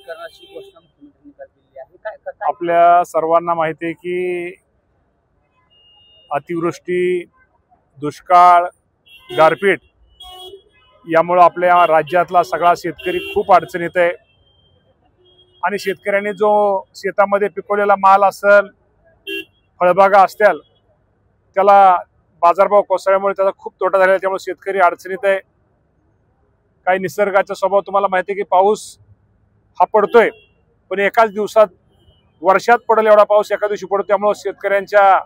करण्याची घोषणा मुख्यमंत्र्यांनी केली आहे. काय आपल्या सर्वांना माहिती आहे की अतिवृष्टी, दुष्काळ, गारपीट यामुळे आपल्या राज्यातला सगळा शेतकरी खूप अडचणीत आहे आणि शेतकऱ्यांनी जो शेतामध्ये पिकवलेला माल असेल, फळबागा असतील, त्याला बाजारभाव कोसळल्यामुळे त्याचा खूप तोटा झालेला, त्यामुळे शेतकरी अडचणीत आहे. काही निसर्गाचा स्वभाव तुम्हाला माहिती आहे की पाऊस हा पडतोय, पण एकाच दिवसात वर्षात पडेल एवढा पाऊस एका दिवशी पडतो, त्यामुळे शेतकऱ्यांच्या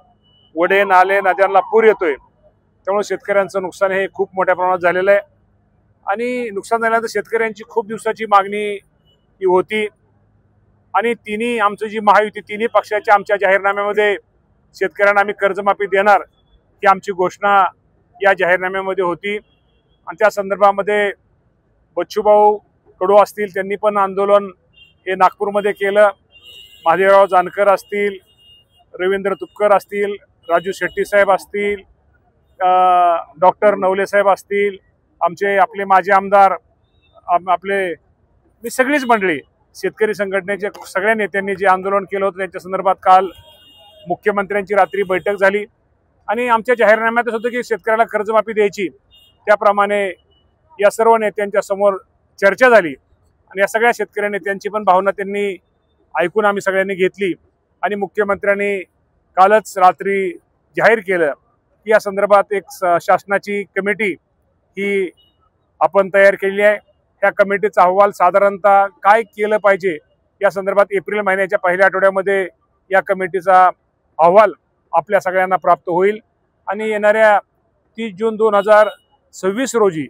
वडे, नाले, नद्यांना पूर येतोय. त्यामुळे शेतकऱ्यांचं नुकसान हे खूप मोठ्या प्रमाणात झालेलं आहे आणि नुकसान झाल्यानंतर शेतकऱ्यांची खूप दिवसाची मागणी ही होती आणि तिन्ही आमची जी महायुती तिन्ही पक्षाच्या आमच्या जाहीरनाम्यामध्ये शेतकऱ्यांना आम्ही कर्जमाफी देणार ही आमची घोषणा या जाहीरनाम्यामध्ये होती आणि त्या संदर्भामध्ये बच्चूभाऊ कडू असतील, त्यांनी पण आंदोलन हे नागपूरमध्ये केलं. महादेवराव जानकर असतील, रवींद्र तुपकर असतील, राजू शेट्टी साहेब असतील, डॉक्टर नवले साहेब असतील, आपले माजी आमदार, आपले सगळीच मंडळी, शेतकरी संघटनेच्या सगळ्या नेत्यांनी जे आंदोलन केलं होतं त्यांच्या संदर्भात काल मुख्यमंत्र्यांची रात्री बैठक झाली आणि आमच्या जाहीरनाम्यातच होतं की शेतकऱ्याला कर्जमाफी द्यायची. त्याप्रमाणे या सर्व नेत्यांच्या समोर चर्चा झाली आणि या सगळ्या शेतकरी नेत्यांची पण भावना त्यांनी ऐकून आम्ही सगळ्यांनी घेतली आणि मुख्यमंत्र्यांनी कालच रात्री जाहीर केलं की या संदर्भात एक शासनाची कमिटी ही आपण तयार केली आहे. त्या कमिटीचा अहवाल साधारणतः काय केलं पाहिजे या संदर्भात एप्रिल महिन्याच्या पहिल्या आठवड्यामध्ये या कमिटीचा अहवाल आपल्या सगळ्यांना प्राप्त होईल आणि येणाऱ्या 30 जून 2026 रोजी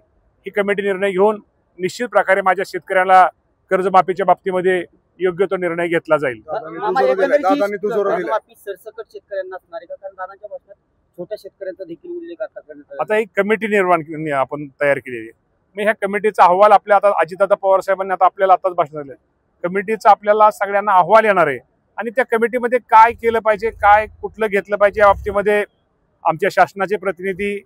ही कमिटी निर्णय घेऊन निश्चित प्रकारे माझ्या शेतकऱ्याला कर्जमाफीच्या बाबतीमध्ये योग्य तो निर्णय घेतला जाईल. छोट्या शेतकऱ्यांचा देखील उल्लेख आता एक कमिटी निर्माण आपण तयार केलेली आहे. मी ह्या कमिटीचा अहवाल आपल्या आता अजितदादा पवार साहेबांनी आता आपल्याला आताच भाषण झालं, कमिटीचा आपल्याला सगळ्यांना अहवाल येणार आहे आणि त्या कमिटीमध्ये काय केलं पाहिजे, काय कुठलं घेतलं पाहिजे या बाबतीमध्ये आमच्या शासनाचे प्रतिनिधी,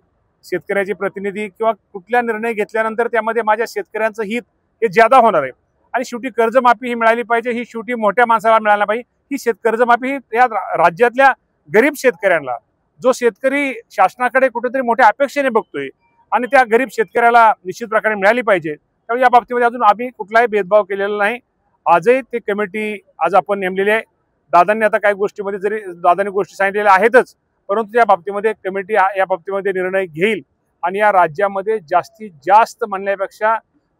शेतकऱ्याचे प्रतिनिधी किंवा कुठला निर्णय घेतल्यानंतर त्यामध्ये माझ्या शेतकऱ्यांचं हित हे ज्यादा होणार आहे आणि शेवटी कर्जमाफी ही मिळाली पाहिजे. ही शेवटी मोठ्या माणसाला मिळायला पाहिजे. ही कर्जमाफी ही या राज्यातल्या गरीब शेतकऱ्यांना, जो शेतकरी शासनाकडे कुठेतरी मोठ्या अपेक्षेने बघतोय आणि त्या गरीब शेतकऱ्याला निश्चित प्रकारे मिळाली पाहिजे. त्यामुळे या बाबतीमध्ये अजून आम्ही कुठलाही भेदभाव केलेला नाही. आजही ते कमिटी आज आपण नेमलेली आहे. दादांनी आता काही गोष्टीमध्ये जरी दादांनी गोष्टी सांगितलेल्या आहेतच, परंतु या बाबतीमध्ये कमिटी या बाबतीमध्ये निर्णय घेईल आणि या राज्यामध्ये जास्तीत जास्त म्हणण्यापेक्षा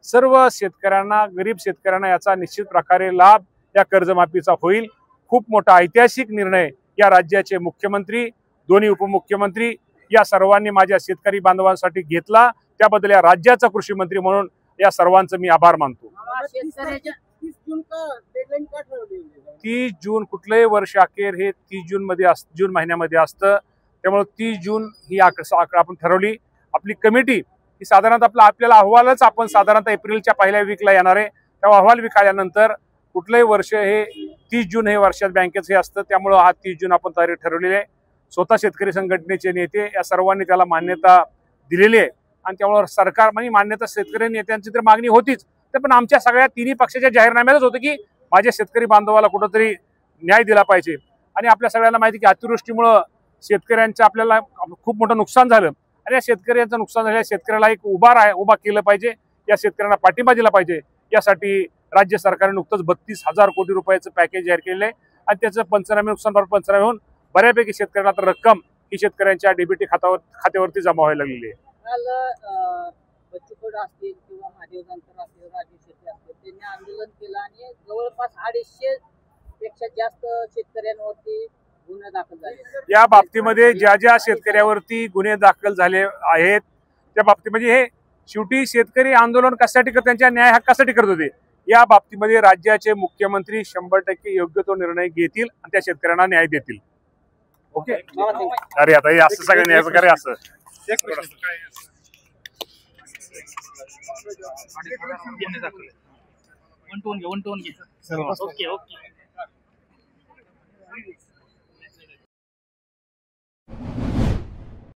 सर्व शेतकऱ्यांना, गरीब शेतकऱ्यांना याचा निश्चित प्रकारे लाभ या कर्जमाफीचा होईल. खूप मोठा ऐतिहासिक निर्णय या राज्याचे मुख्यमंत्री, दोन्ही उपमुख्यमंत्री या सर्वांनी माझ्या शेतकरी बांधवांसाठी घेतला. त्याबद्दल या राज्याचा कृषी मंत्री म्हणून या सर्वांचं मी आभार मानतो. 30 जून कुठलंही वर्ष अखेर हे 30 जून महिन्यामध्ये असतं. त्यामुळे 30 जून ही आकडा आपण ठरवली. आपली कमिटी ही साधारणतः आपल्याला अहवालच आपण साधारणतः एप्रिलच्या पहिल्या वीकला येणार आहे. तेव्हा अहवाल वीक आल्यानंतर कुठलंही वर्ष हे 30 जून हे वर्षात बँकेचं हे असतं. त्यामुळे हा 30 जून आपण तारीख ठरवलेली आहे. स्वतः शेतकरी संघटनेचे नेते या सर्वांनी त्याला मान्यता दिलेली आहे आणि त्यामुळे सरकार म्हणजे मान्यता शेतकरी नेत्यांची तर मागणी होतीच, तर पण आमच्या सगळ्या तिन्ही पक्षाच्या जाहीरनाम्यातच होतं की माझ्या शेतकरी बांधवाला कुठंतरी न्याय दिला पाहिजे. आणि आपल्या सगळ्यांना माहिती की अतिवृष्टीमुळं शेतकऱ्यांचं आपल्याला खूप मोठं नुकसान झालं आणि या शेतकऱ्यांचं नुकसान झालं, शेतकऱ्याला एक उभा केलं पाहिजे, या शेतकऱ्यांना पाठिंबा दिला पाहिजे. यासाठी राज्य सरकारने नुकतंच 32,000 कोटी रुपयाचं पॅकेज जाहीर केलेलं आहे आणि त्याचं पंचनामे, नुकसान भरपाई पंचनामे होऊन बऱ्यापैकी शेतकऱ्यांना तर रक्कम ही शेतकऱ्यांच्या डीबीटी खात्यावरती जमा व्हायला लागलेली आहे. असतील किंवा महादेव जानकर असतील, राजू शेट्टी असतील, त्यांनी आंदोलन केलं आणि जवळपास 250 पेक्षा जास्त शेतकऱ्यांवरती गुन्हे दाखल झाले. या बाबतीमध्ये ज्या ज्या शेतकऱ्यावरती गुन्हे दाखल झाले आहेत त्या बाबतीमध्ये हे शेवटी शेतकरी आंदोलन कशासाठी करत, त्यांच्या न्याय हक्कासाठी करत होते. या बाबतीमध्ये राज्याचे मुख्यमंत्री 100% योग्य तो निर्णय घेतील आणि त्या शेतकऱ्यांना न्याय देतील. ओके. अरे आता हे असं सगळं न्याय वगैरे असं वन टोन घे. ओके.